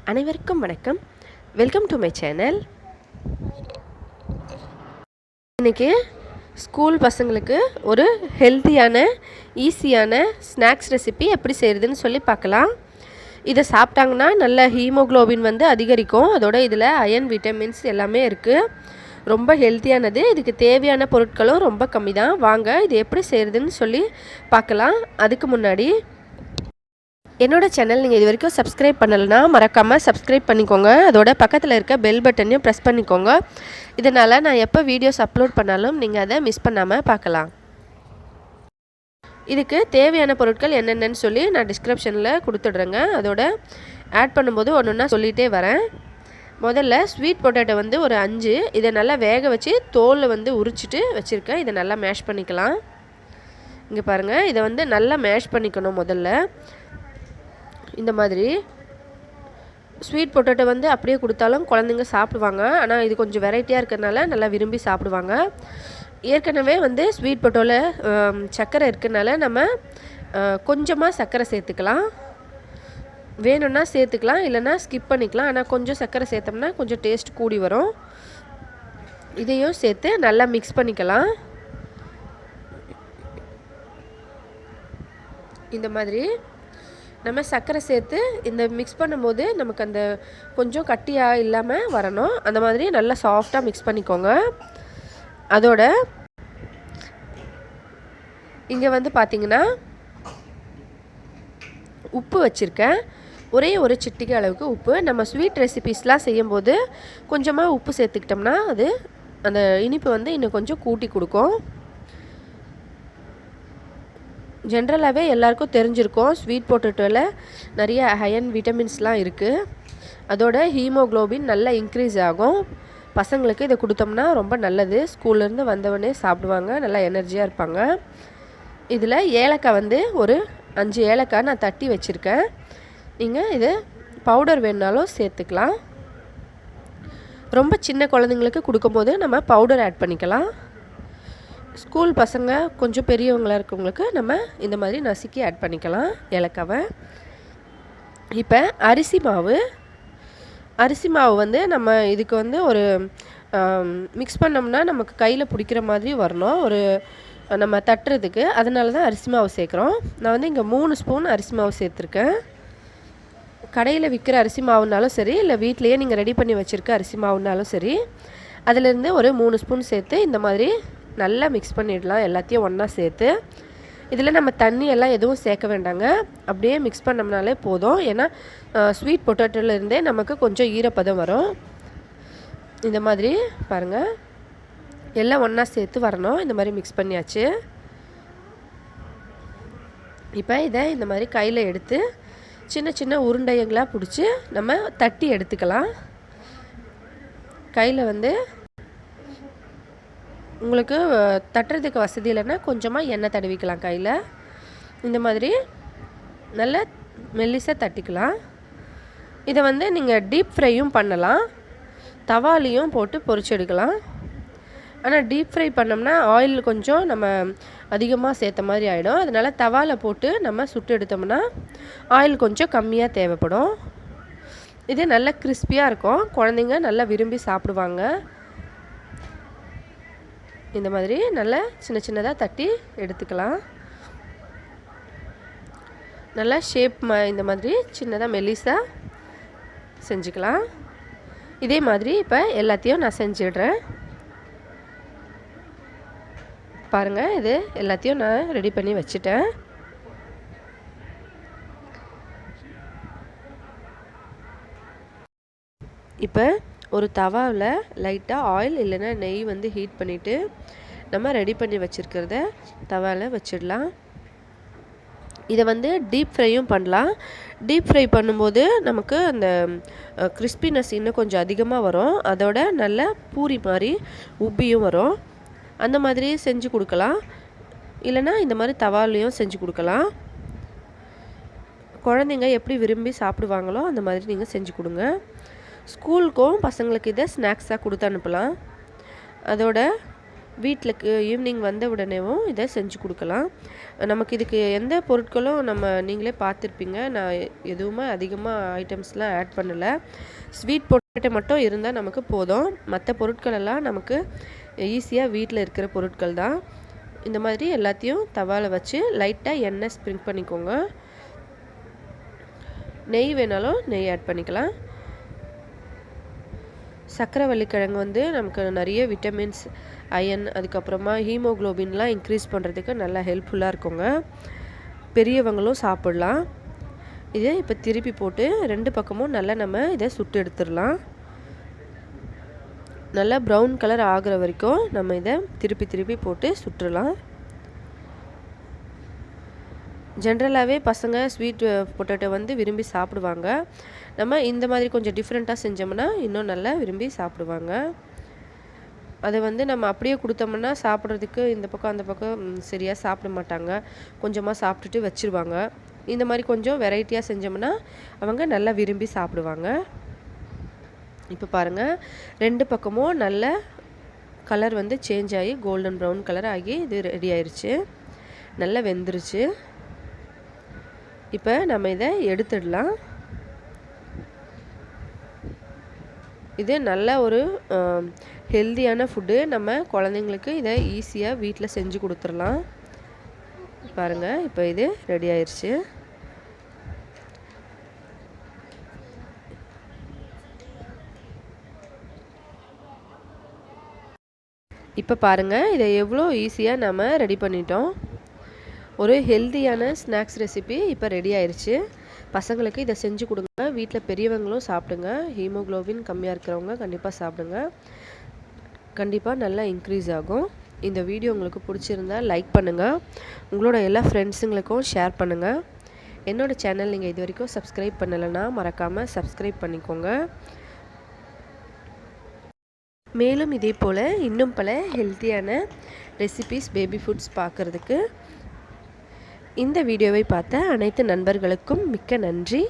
அனைவருக்கும் வணக்கம். Welcome to my channel. இன்றைக்கி ஸ்கூல் பசங்களுக்கு ஒரு ஹெல்த்தியான ஈஸியான ஸ்நாக்ஸ் ரெசிபி எப்படி செய்கிறதுன்னு சொல்லி பார்க்கலாம். இதை சாப்பிட்டாங்கன்னா நல்ல ஹீமோக்ளோபின் அதிகரிக்கும். அதோட இதில் அயன், விட்டமின்ஸ் எல்லாமே இருக்குது. ரொம்ப ஹெல்த்தியானது. இதுக்கு தேவையான பொருட்களும் ரொம்ப கம்மி தான். வாங்க இது எப்படி செய்கிறதுன்னு சொல்லி பார்க்கலாம். அதுக்கு முன்னாடி என்னோடய சேனல் நீங்கள் இது வரைக்கும் சப்ஸ்கிரைப் பண்ணலைன்னா மறக்காமல் சப்ஸ்கிரைப் பண்ணிக்கோங்க. அதோட பக்கத்தில் இருக்க பெல் பட்டனையும் ப்ரெஸ் பண்ணிக்கோங்க. இதனால் நான் எப்போ வீடியோஸ் அப்லோட் பண்ணாலும் நீங்கள் அதை மிஸ் பண்ணாமல் பார்க்கலாம். இதுக்கு தேவையான பொருட்கள் என்னென்னு சொல்லி நான் டிஸ்கிரிப்ஷனில் கொடுத்துட்றேங்க. அதோட ஆட் பண்ணும்போது ஒன்று ஒன்றா சொல்லிகிட்டே வரேன். முதல்ல ஸ்வீட் பொட்டேட்டோ ஒரு 5 இதை நல்லா வேக வச்சு தோலில் உரிச்சிட்டு வச்சுருக்கேன். இதை நல்லா மேஷ் பண்ணிக்கலாம். இங்கே பாருங்கள், இதை நல்லா மேஷ் பண்ணிக்கணும். முதல்ல இந்த மாதிரி ஸ்வீட் பொட்டேட்டோ அப்படியே கொடுத்தாலும் குழந்தைங்க சாப்பிடுவாங்க. ஆனால் இது கொஞ்சம் வெரைட்டியாக இருக்கிறதுனால நல்லா விரும்பி சாப்பிடுவாங்க. ஏற்கனவே ஸ்வீட் பொட்டேட்டோவில் சர்க்கரை இருக்கிறதுனால நம்ம கொஞ்சமாக சர்க்கரை சேர்த்துக்கலாம். வேணும்னா சேர்த்துக்கலாம், இல்லைன்னா ஸ்கிப் பண்ணிக்கலாம். ஆனால் கொஞ்சம் சர்க்கரை சேர்த்தோம்னா கொஞ்சம் டேஸ்ட் கூடி வரும். இதையும் சேர்த்து நல்லா மிக்ஸ் பண்ணிக்கலாம். இந்த மாதிரி நம்ம சர்க்கரை சேர்த்து இந்த மிக்ஸ் பண்ணும்போது நமக்கு அந்த கொஞ்சம் கட்டியாக இல்லாமல் வரணும். அந்த மாதிரி நல்லா சாஃப்டாக மிக்ஸ் பண்ணிக்கோங்க. அதோட இங்கே பார்த்திங்கன்னா உப்பு வச்சுருக்கேன். ஒரே ஒரு சிட்டிகை அளவுக்கு உப்பு. நம்ம ஸ்வீட் ரெசிபீஸ்லாம் செய்யும்போது கொஞ்சமாக உப்பு சேர்த்துக்கிட்டோம்னா அது அந்த இனிப்பு இன்னும் கொஞ்சம் கூட்டி கொடுக்கும். ஜென்ரலாகவே எல்லாருக்கும் தெரிஞ்சிருக்கும், ஸ்வீட் பொட்டேட்டோவில் நிறைய அயன், விட்டமின்ஸ்லாம் இருக்குது. அதோட ஹீமோக்ளோபின் நல்லா இன்க்ரீஸ் ஆகும். பசங்களுக்கு இதை கொடுத்தோம்னா ரொம்ப நல்லது. ஸ்கூல்லேருந்து வந்தவொடனே சாப்பிடுவாங்க, நல்லா எனர்ஜியாக இருப்பாங்க. இதில் ஏலக்காய் ஒரு 5 ஏலக்காய் நான் தட்டி வச்சுருக்கேன். நீங்கள் இது பவுடர் வேணுனாலும் சேர்த்துக்கலாம். ரொம்ப சின்ன குழந்தைங்களுக்கு கொடுக்கும்போது நம்ம பவுடர் ஆட் பண்ணிக்கலாம். ஸ்கூல் பசங்க கொஞ்சம் பெரியவங்களாக இருக்கவங்களுக்கு நம்ம இந்த மாதிரி நசுக்கி ஆட் பண்ணிக்கலாம் ஏலக்காவை. இப்போ அரிசி மாவு நம்ம இதுக்கு ஒரு மிக்ஸ் பண்ணோம்னா நமக்கு கையில் பிடிக்கிற மாதிரி வரணும், ஒரு நம்ம தட்டுறதுக்கு. அதனால தான் அரிசி மாவு சேர்க்குறோம். நான் இங்கே 3 ஸ்பூன் அரிசி மாவு சேர்த்துருக்கேன். கடையில் விற்கிற அரிசி மாவுனாலும் சரி, இல்லை வீட்டிலையே நீங்கள் ரெடி பண்ணி வச்சுருக்க அரிசி மாவுனாலும் சரி, அதிலேருந்து ஒரு 3 ஸ்பூன் சேர்த்து இந்த மாதிரி நல்லா மிக்ஸ் பண்ணிடலாம். எல்லாத்தையும் ஒன்றா சேர்த்து இதில் நம்ம தண்ணி எல்லாம் எதுவும் சேர்க்க வேண்டாங்க. அப்படியே மிக்ஸ் பண்ணோம்னாலே போதும். ஏன்னா ஸ்வீட் பொட்டேட்டோலேருந்தே நமக்கு கொஞ்சம் ஈரப்பதம் வரும். இந்த மாதிரி பாருங்கள், எல்லாம் ஒன்றா சேர்த்து வரணும். இந்த மாதிரி மிக்ஸ் பண்ணியாச்சு. இப்போ இதை இந்த மாதிரி கையில் எடுத்து சின்ன சின்ன உருண்டைங்களாக பிடிச்சி நம்ம தட்டி எடுத்துக்கலாம். கையில் உங்களுக்கு தட்டுறதுக்கு வசதி இல்லைன்னா கொஞ்சமாக எண்ணெய் தடவிக்கலாம் கையில். இந்த மாதிரி நல்லா மெல்லிசாக தட்டிக்கலாம். இதை நீங்கள் டீப் ஃப்ரையும் பண்ணலாம், தவாலையும் போட்டு பொரிச்சு எடுக்கலாம். ஆனால் டீப் ஃப்ரை பண்ணோம்னா ஆயில் கொஞ்சம் நம்ம அதிகமாக சேர்த்த மாதிரி ஆகிடும். அதனால் தவாவில் போட்டு நம்ம சுட்டு எடுத்தோம்னா ஆயில் கொஞ்சம் கம்மியாக தேவைப்படும். இது நல்லா கிறிஸ்பியாக இருக்கும். குழந்தைங்க நல்லா விரும்பி சாப்பிடுவாங்க. இந்த மாதிரி நல்லா சின்ன சின்னதாக தட்டி எடுத்துக்கலாம். நல்லா ஷேப் இந்த மாதிரி சின்னதாக மெல்லிஸாக செஞ்சுக்கலாம். இதே மாதிரி இப்போ எல்லாத்தையும் நான் செஞ்சிடுறேன். பாருங்கள், இது எல்லாத்தையும் நான் ரெடி பண்ணி வச்சுட்டேன். இப்போ ஒரு தவாவில் லைட்டாக ஆயில் இல்லைன்னா நெய் ஹீட் பண்ணிவிட்டு நம்ம ரெடி பண்ணி வச்சுருக்கிறத தவாவில் வச்சிடலாம். இதை டீப் ஃப்ரையும் பண்ணலாம். டீப் ஃப்ரை பண்ணும்போது நமக்கு அந்த கிறிஸ்பினஸ் இன்னும் கொஞ்சம் அதிகமாக வரும். அதோட நல்ல பூரி மாதிரி உப்பியும் வரும். அந்த மாதிரி செஞ்சு கொடுக்கலாம். இல்லைன்னா இந்த மாதிரி தவாலையும் செஞ்சு கொடுக்கலாம். குழந்தைங்க எப்படி விரும்பி சாப்பிடுவாங்களோ அந்த மாதிரி நீங்கள் செஞ்சு கொடுங்க. ஸ்கூலுக்கும் பசங்களுக்கு இதை ஸ்நாக்ஸாக கொடுத்து அனுப்பலாம். அதோட வீட்டுக்கு ஈவினிங் வந்த உடனேவும் இதை செஞ்சு கொடுக்கலாம். நமக்கு இதுக்கு எந்த பொருட்களும் நீங்களே பார்த்துருப்பீங்க. நான் எதுவுமே அதிகமாக ஐட்டம்ஸ்லாம் ஆட் பண்ணலை. ஸ்வீட் பொட்டேட்டோ மட்டும் இருந்தால் நமக்கு போதும். மற்ற பொருட்கள் எல்லாம் நமக்கு ஈஸியாக வீட்டில் இருக்கிற பொருட்கள் தான். இந்த மாதிரி எல்லாத்தையும் தவாவில் வச்சு லைட்டாக எண்ணெய் ஸ்ப்ரிங்க் பண்ணிக்கோங்க. நெய் வேணாலும் நெய் ஆட் பண்ணிக்கலாம். சக்கரவள்ளி கிழங்கு வந்து நமக்கு நிறைய விட்டமின்ஸ், அயன், அதுக்கப்புறமா ஹீமோக்ளோபின்லாம் இன்க்ரீஸ் பண்ணுறதுக்கு நல்லா ஹெல்ப்ஃபுல்லாக இருக்குங்க. பெரியவங்களும் சாப்பிட்லாம். இதை இப்போ திருப்பி போட்டு 2 பக்கமும் நல்லா நம்ம இதை சுட்டு எடுத்துடலாம். நல்லா ப்ரௌன் கலர் ஆகிற வரைக்கும் நம்ம இதை திருப்பி போட்டு சுட்டுடலாம். ஜென்ரலாகவே பசங்க ஸ்வீட் பொட்டேட்டோ வந்து விரும்பி சாப்பிடுவாங்க. நம்ம இந்த மாதிரி கொஞ்சம் டிஃப்ரெண்ட்டாக செஞ்சோம்னா இன்னும் நல்லா விரும்பி சாப்பிடுவாங்க. அதை வந்து நம்ம அப்படியே கொடுத்தோம்னா சாப்பிட்றதுக்கு இந்த பக்கம் அந்த பக்கம் சரியாக சாப்பிட மாட்டாங்க. கொஞ்சமாக சாப்பிட்டுட்டு வச்சுருவாங்க. இந்த மாதிரி கொஞ்சம் வெரைட்டியாக செஞ்சோம்னா அவங்க நல்லா விரும்பி சாப்பிடுவாங்க. இப்போ பாருங்கள், 2 பக்கமும் நல்ல கலர் வந்து சேஞ்ச் ஆகி கோல்டன் ப்ரௌன் கலர் ஆகி இது ரெடி ஆயிடுச்சு. நல்லா வெந்துருச்சு. இப்போ நம்ம இதை எடுத்துடலாம். இது நல்ல ஒரு ஹெல்தியான ஃபுட்டு. நம்ம குழந்தைங்களுக்கு இதை ஈஸியாக வீட்டில் செஞ்சு கொடுத்துடலாம். பாருங்கள், இப்போ இது ரெடி ஆயிடுச்சு. இப்போ பாருங்கள், இதை எவ்வளோ ஈஸியாக நம்ம ரெடி பண்ணிட்டோம். ஒரு ஹெல்தியான ஸ்நாக்ஸ் ரெசிபி இப்போ ரெடி ஆயிடுச்சு. பசங்களுக்கு இதை செஞ்சு கொடுங்க. வீட்டில் பெரியவங்களும் சாப்பிடுங்க. ஹீமோக்ளோபின் கம்மியாக இருக்கிறவங்க கண்டிப்பாக சாப்பிடுங்க. கண்டிப்பாக நல்லா இன்க்ரீஸ் ஆகும். இந்த வீடியோ உங்களுக்கு பிடிச்சிருந்தால் லைக் பண்ணுங்கள். உங்களோட எல்லா ஃப்ரெண்ட்ஸுங்களுக்கும் ஷேர் பண்ணுங்கள். என்னோடய சேனல் நீங்கள் இது வரைக்கும் சப்ஸ்கிரைப் பண்ணலைன்னா மறக்காமல் சப்ஸ்கிரைப் பண்ணிக்கோங்க. மேலும் இதே போல் இன்னும் பல ஹெல்த்தியான ரெசிபீஸ், பேபி ஃபுட்ஸ் பார்க்குறதுக்கு இந்த வீடியோவை பார்த்த அனைத்து நண்பர்களுக்கும் மிக்க நன்றி.